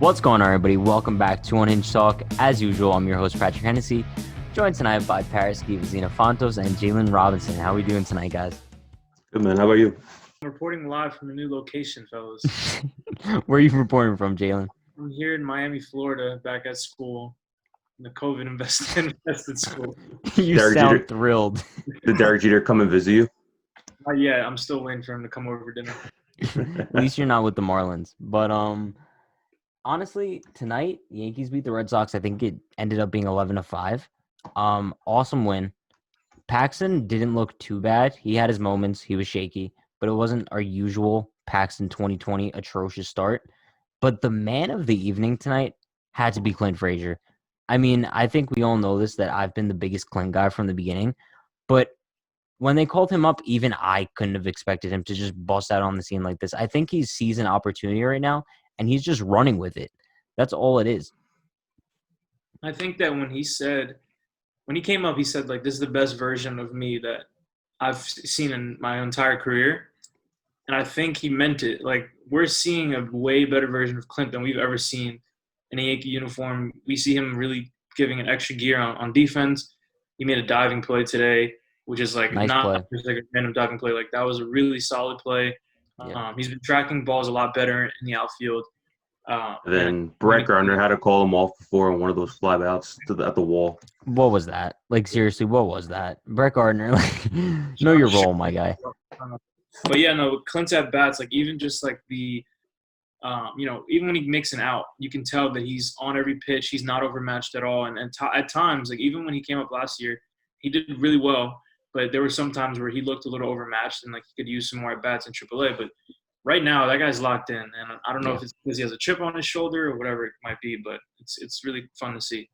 What's going on, everybody? Welcome back to Unhinged Talk. As usual, I'm your host, Patrick Hennessy, joined tonight by Paris Givazina Fontos and Jalen Robinson. How are we doing tonight, guys? Good, man. How about you? I'm reporting live from a new location, fellas. Where are you reporting from, Jalen? I'm here in Miami, Florida, back at school, in the COVID invested school. You Derek sound Jeter. thrilled. Did Derek Jeter come and visit you? Not yet. I'm still waiting for him to come over for dinner. At least you're not with the Marlins. But honestly, tonight, the Yankees beat the Red Sox. I think it ended up being 11-5. Awesome win. Paxton didn't look too bad. He had his moments. He was shaky, but it wasn't our usual Paxton 2020 atrocious start. But the man of the evening tonight had to be Clint Frazier. I mean, I think we all know this, that I've been the biggest Clint guy from the beginning. But when they called him up, even I couldn't have expected him to just bust out on the scene like this. I think he sees an opportunity right now, and he's just running with it. That's all it is. I think that when he came up, he said, like, this is the best version of me that I've seen in my entire career. And I think he meant it. Like, we're seeing a way better version of Clint than we've ever seen in a Yankee uniform. We see him really giving an extra gear on defense. He made a diving play today, which is like Nice not play. just like a random diving play. Like, that was a really solid play. Yeah. He's been tracking balls a lot better in the outfield. Then Brett Gardner had to call him off before on one of those flyouts at the wall. What was that? Like, seriously, what was that? Brett Gardner, like, know your role, my guy. But yeah, no, Clint's at bats, like even just like the, even when he makes an out, you can tell that he's on every pitch. He's not overmatched at all. And at times, like even when he came up last year, he did really well. But there were some times where he looked a little overmatched and like he could use some more at bats in AAA. But right now, that guy's locked in, and I don't know if it's because he has a chip on his shoulder or whatever it might be, but it's really fun to see.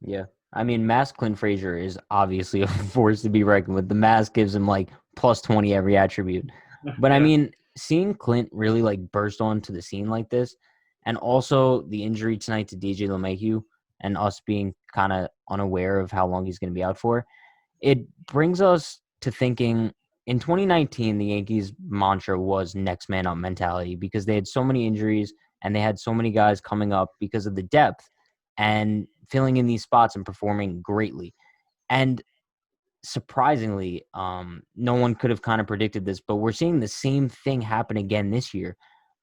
Yeah. I mean, mask Clint Frazier is obviously a force to be reckoned with. The mask gives him like plus 20 every attribute. But I mean, seeing Clint really like burst onto the scene like this, and also the injury tonight to DJ LeMahieu and us being kind of unaware of how long he's going to be out for, it brings us to thinking in 2019, the Yankees' mantra was next man up mentality because they had so many injuries and they had so many guys coming up because of the depth and filling in these spots and performing greatly. And surprisingly, no one could have kind of predicted this, but we're seeing the same thing happen again this year.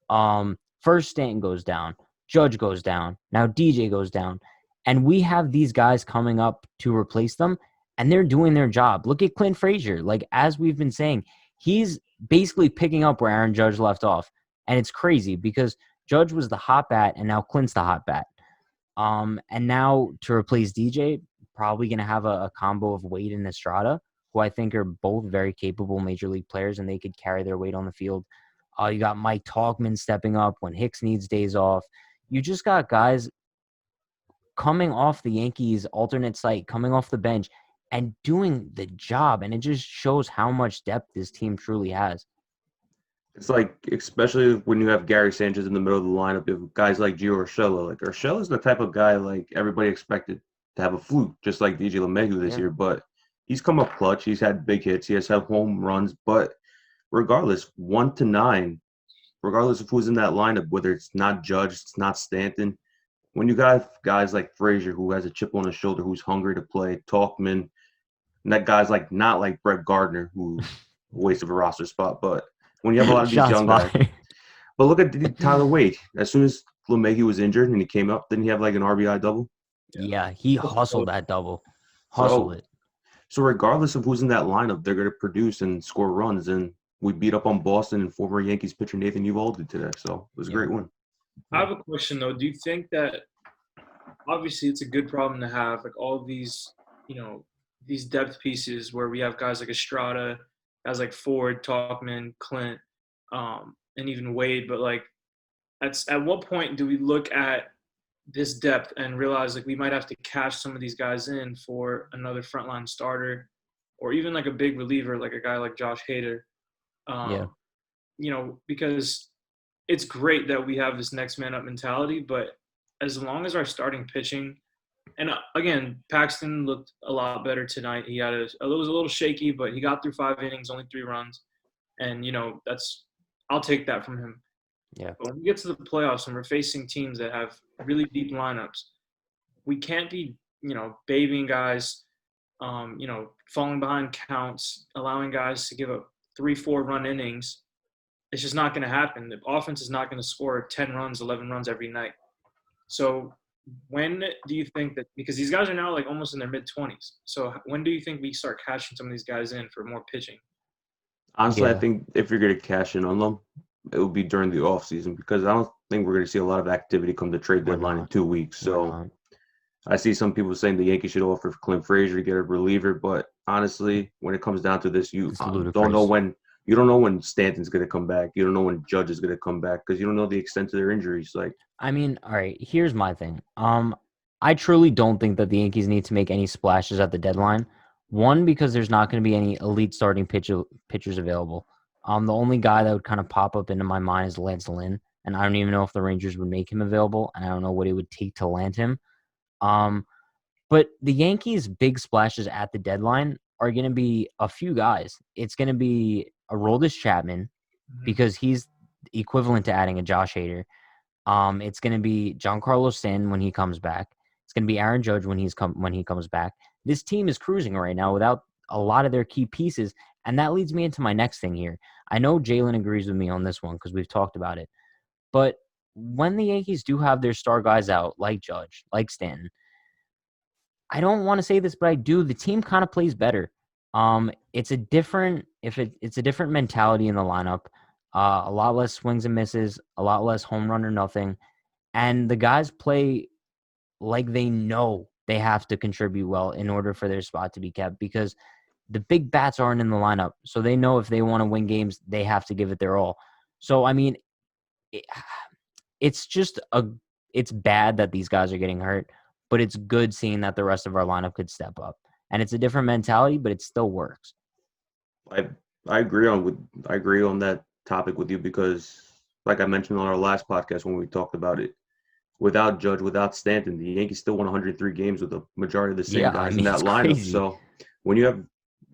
First Stanton goes down, Judge goes down, now DJ goes down, and we have these guys coming up to replace them, and they're doing their job. Look at Clint Frazier. Like, as we've been saying, he's basically picking up where Aaron Judge left off, and it's crazy because Judge was the hot bat, and now Clint's the hot bat. And now to replace DJ, probably going to have a combo of Wade and Estrada, who I think are both very capable major league players, and they could carry their weight on the field. You got Mike Tauchman stepping up when Hicks needs days off. You just got guys coming off the Yankees alternate site, coming off the bench, and doing the job. And it just shows how much depth this team truly has. It's like, especially when you have Gary Sanchez in the middle of the lineup, you have guys like Gio Urshela. Like, Urshela's the type of guy like everybody expected to have a fluke, just like DJ LeMahieu this year. But he's come up clutch. He's had big hits. He has had home runs. But regardless, 1-9, regardless of who's in that lineup, whether it's not Judge, it's not Stanton, when you got guys like Frazier, who has a chip on his shoulder, who's hungry to play, Tauchman, and that guy's like not like Brett Gardner, who's a waste of a roster spot, but when you have a lot of these young guys. But look at Tyler Wade. As soon as LeMahieu was injured and he came up, didn't he have like an RBI double? Yeah, he hustled that double. Hustled it. So regardless of who's in that lineup, they're going to produce and score runs. And we beat up on Boston and former Yankees pitcher Nathan Eovaldi today. So it was a great win. I have a question, though. Do you think that obviously it's a good problem to have, like all of these, these depth pieces where we have guys like Estrada, guys like Ford, Tauchman, Clint, and even Wade. But like, at what point do we look at this depth and realize like we might have to cash some of these guys in for another frontline starter, or even like a big reliever, like a guy like Josh Hader? Because it's great that we have this next man up mentality, but as long as our starting pitching, and again, Paxton looked a lot better tonight. He had it was a little shaky, but he got through 5 innings, only 3 runs. And, I'll take that from him. Yeah. But when we get to the playoffs and we're facing teams that have really deep lineups, we can't be, babying guys, falling behind counts, allowing guys to give up 3-4 run innings. It's just not going to happen. The offense is not going to score 10 runs, 11 runs every night. So when do you think that, because these guys are now like almost in their mid-20s, so when do you think we start cashing some of these guys in for more pitching? Honestly, I Yeah. think if you're going to cash in on them, it will be during the offseason because I don't think we're going to see a lot of activity come the trade We're deadline in not. 2 weeks. We're So not. I see some people saying the Yankees should offer Clint Frazier to get a reliever, but honestly, when it comes down to this, you It's don't know ludicrous. when Stanton's going to come back. You don't know when Judge is going to come back because you don't know the extent of their injuries. Like, I mean, all right, here's my thing. I truly don't think that the Yankees need to make any splashes at the deadline. One, because there's not going to be any elite starting pitchers available. The only guy that would kind of pop up into my mind is Lance Lynn, and I don't even know if the Rangers would make him available, and I don't know what it would take to land him. But the Yankees' big splashes at the deadline are going to be a few guys. It's going to be Aroldis Chapman because he's equivalent to adding a Josh Hader. It's going to be Giancarlo Stanton when he comes back. It's going to be Aaron Judge when he comes back. This team is cruising right now without a lot of their key pieces, and that leads me into my next thing here. I know Jalen agrees with me on this one because we've talked about it, but when the Yankees do have their star guys out, like Judge, like Stanton, I don't want to say this, but I do. The team kind of plays better. It's a different mentality in the lineup. A lot less swings and misses, a lot less home run or nothing. And the guys play like they know they have to contribute well in order for their spot to be kept because the big bats aren't in the lineup. So they know if they want to win games, they have to give it their all. So, I mean, it, it's just it's bad that these guys are getting hurt, but it's good seeing that the rest of our lineup could step up. And it's a different mentality, but it still works. I I agree on that topic with you because, like I mentioned on our last podcast when we talked about it, without Judge, without Stanton, the Yankees still won 103 games with the majority of the same Yeah, I guys in mean, that it's lineup. crazy. So when you have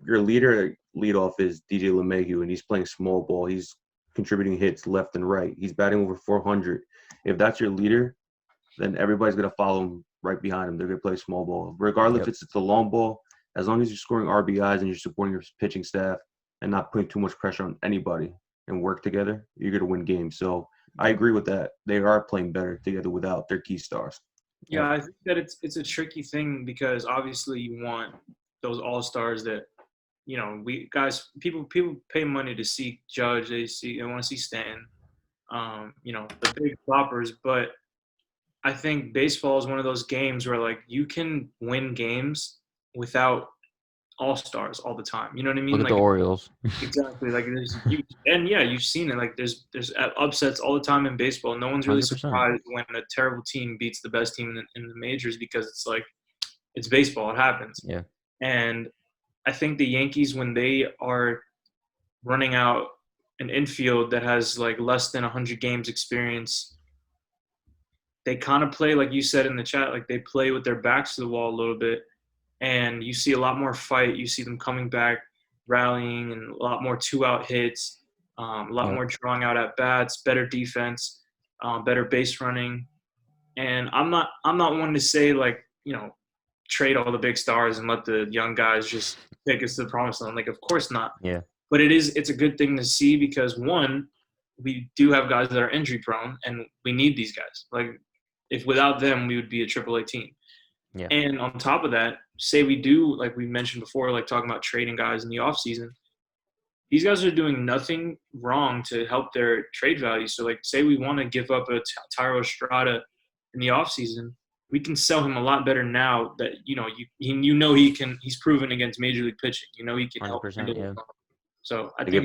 your leadoff is DJ LeMahieu, and he's playing small ball, he's contributing hits left and right. He's batting over 400. If that's your leader, then everybody's gonna follow him right behind him. They're gonna play small ball, regardless Yep. if it's the long ball. As long as you're scoring RBIs and you're supporting your pitching staff and not putting too much pressure on anybody and work together, you're gonna win games. So I agree with that. They are playing better together without their key stars. Yeah, Yep. I think that it's a tricky thing because obviously you want those all-stars that people pay money to see Judge, they want to see Stanton, the big floppers. But I think baseball is one of those games where like you can win games without all-stars all the time. You know what I Look mean? at the Like Orioles. exactly. Like you've seen it. Like there's upsets all the time in baseball. No one's really 100%. surprised when a terrible team beats the best team in the majors because it's like it's baseball. It happens. Yeah. And I think the Yankees, when they are running out an infield that has like less than 100 games experience, they kind of play like you said in the chat. Like they play with their backs to the wall a little bit, and you see a lot more fight. You see them coming back, rallying, and a lot more two-out hits, a lot Yep. more drawing out at bats, better defense, better base running. And I'm not one to say like trade all the big stars and let the young guys just take us to the promised land. Like of course not. Yeah. But it's a good thing to see because one, we do have guys that are injury prone, and we need these guys. Like if without them, we would be a AAA team. Yeah. And on top of that, say we do, like we mentioned before, like talking about trading guys in the offseason, these guys are doing nothing wrong to help their trade value. So, like, say we want to give up a Tyro Estrada in the offseason, we can sell him a lot better now that, he's proven against Major League pitching. He can help. 100%. Yeah. So, I Like think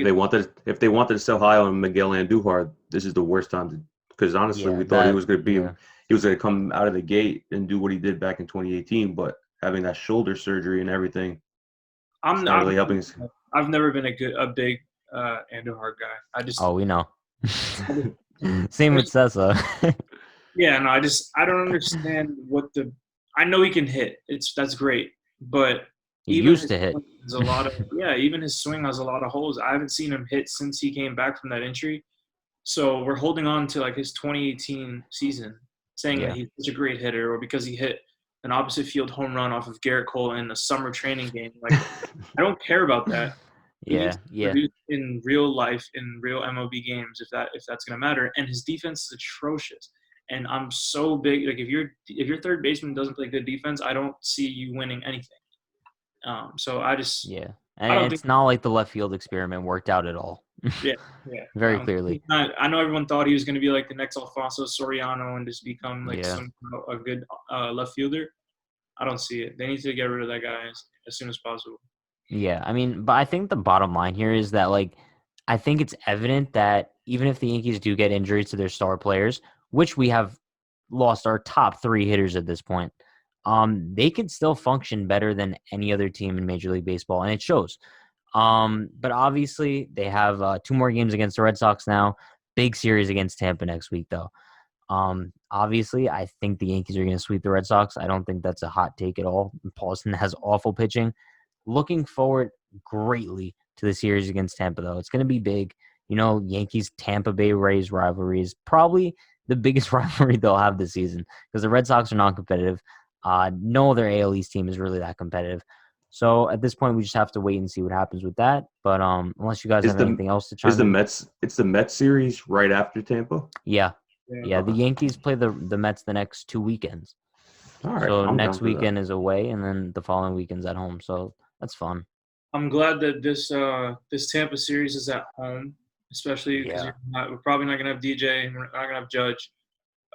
if they wanted to sell high on Miguel Andujar, this is the worst time to, because honestly, Yeah, we thought he that- was going to be yeah. he was going to come out of the gate and do what he did back in 2018, but having that shoulder surgery and everything, it's not really helping us. I've never been a big Andujar guy. I just Oh, we know. Same with Sessa. yeah, no, I don't understand I know he can hit. That's great, but He even used to hit. even his swing has a lot of holes. I haven't seen him hit since he came back from that injury, So we're holding on to like his 2018 season, saying that he's such a great hitter, or because he hit an opposite field home run off of Garrett Cole in a summer training game. Like, I don't care about that. He needs to produce in real life, in real MLB games, if that's gonna matter. And his defense is atrocious. And I'm so big. Like, if your third baseman doesn't play good defense, I don't see you winning anything. So I just and it's not like the left field experiment worked out at all. Yeah. Very clearly. I know everyone thought he was going to be like the next Alfonso Soriano and just become like a good left fielder. I don't see it. They need to get rid of that guy as soon as possible. Yeah, I mean, but I think the bottom line here is that, like, I think it's evident that even if the Yankees do get injuries to their star players, which we have lost our top 3 hitters at this point, they could still function better than any other team in Major League Baseball, and it shows. But obviously, they have 2 more games against the Red Sox now. Big series against Tampa next week, though. Obviously, I think the Yankees are going to sweep the Red Sox. I don't think that's a hot take at all. Paulson has awful pitching. Looking forward greatly to the series against Tampa, though. It's going to be big. You know, Yankees-Tampa Bay Rays rivalry is probably the biggest rivalry they'll have this season because the Red Sox are non-competitive. No other AL East team is really that competitive. So at this point, we just have to wait and see what happens with that. But unless you guys have anything else to chime in. It's the Mets series right after Tampa? Yeah. The Yankees play the Mets the next 2 weekends. All right. So next weekend is away, and then the following weekend's at home. So that's fun. I'm glad that this Tampa series is at home, especially because we're probably not going to have DJ and we're not going to have Judge.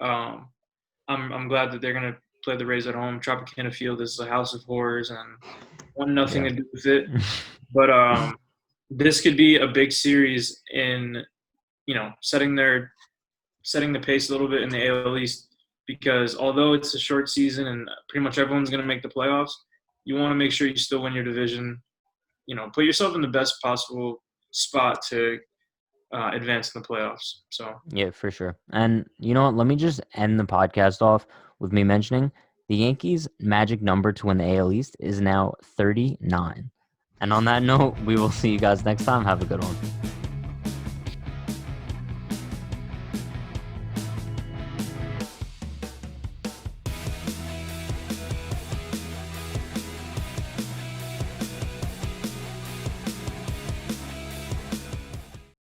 I'm glad that they're going to play the Rays at home. Tropicana Field is a house of horrors and nothing to do with it. But this could be a big series in, setting the pace a little bit in the AL East, because although it's a short season and pretty much everyone's going to make the playoffs, you want to make sure you still win your division. Put yourself in the best possible spot to advance in the playoffs. So yeah, for sure. And you know what? Let me just end the podcast off with me mentioning the Yankees' magic number to win the AL East is now 39. And on that note, we will see you guys next time. Have a good one.